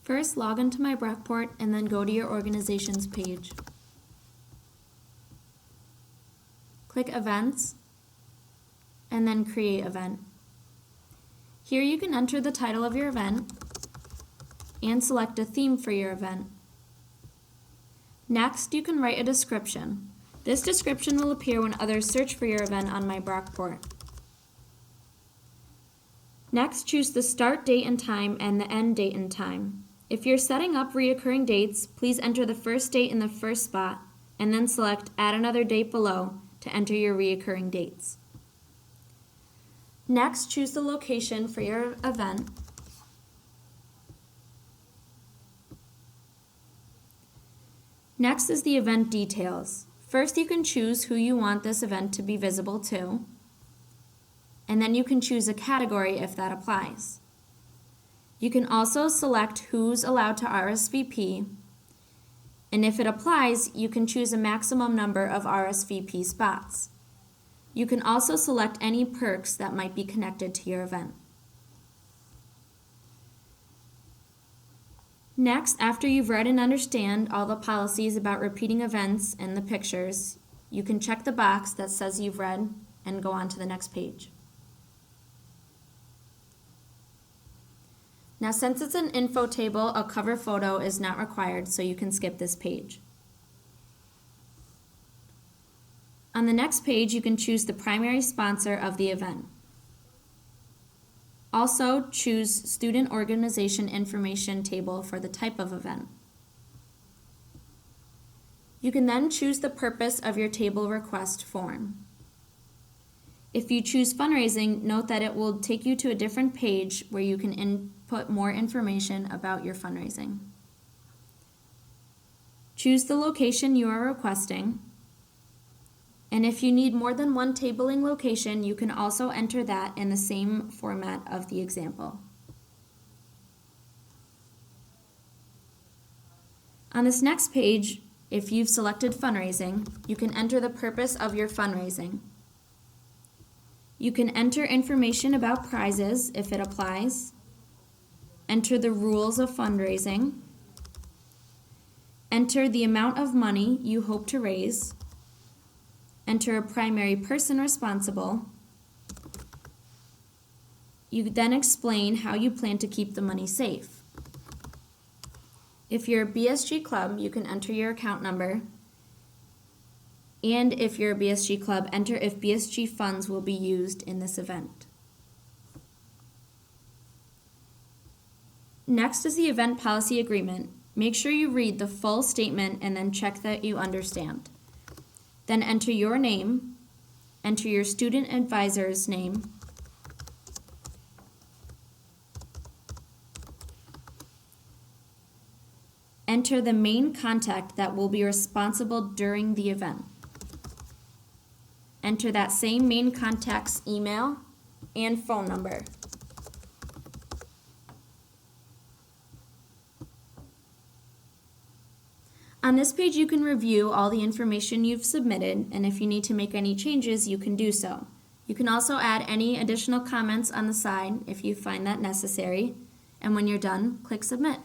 First, log into myBROCKPORT and then go to your organization's page. Click Events and then Create Event. Here you can enter the title of your event and select a theme for your event. Next, you can write a description. This description will appear when others search for your event on myBROCKPORT. Next, choose the start date and time and the end date and time. If you're setting up reoccurring dates, please enter the first date in the first spot and then select Add another date below to enter your reoccurring dates. Next, choose the location for your event. Next is the event details. First, you can choose who you want this event to be visible to, and then you can choose a category if that applies. You can also select who's allowed to RSVP, and if it applies, you can choose a maximum number of RSVP spots. You can also select any perks that might be connected to your event. Next, after you've read and understand all the policies about repeating events and the pictures, you can check the box that says you've read and go on to the next page. Now, since it's an info table, a cover photo is not required, so you can skip this page. On the next page, you can choose the primary sponsor of the event. Also, choose Student Organization Information Table for the type of event. You can then choose the purpose of your table request form. If you choose fundraising, note that it will take you to a different page where you can input more information about your fundraising. Choose the location you are requesting, and if you need more than one tabling location, you can also enter that in the same format of the example. On this next page, if you've selected fundraising, you can enter the purpose of your fundraising. You can enter information about prizes if it applies, enter the rules of fundraising, enter the amount of money you hope to raise, enter a primary person responsible. You then explain how you plan to keep the money safe. If you're a BSG club, you can enter your account number. And if you're a BSG club, enter if BSG funds will be used in this event. Next is the event policy agreement. Make sure you read the full statement and then check that you understand. Then enter your name, enter your student advisor's name, enter the main contact that will be responsible during the event. Enter that same main contact's email and phone number. On this page, you can review all the information you've submitted, and if you need to make any changes, you can do so. You can also add any additional comments on the side if you find that necessary, and when you're done, click Submit.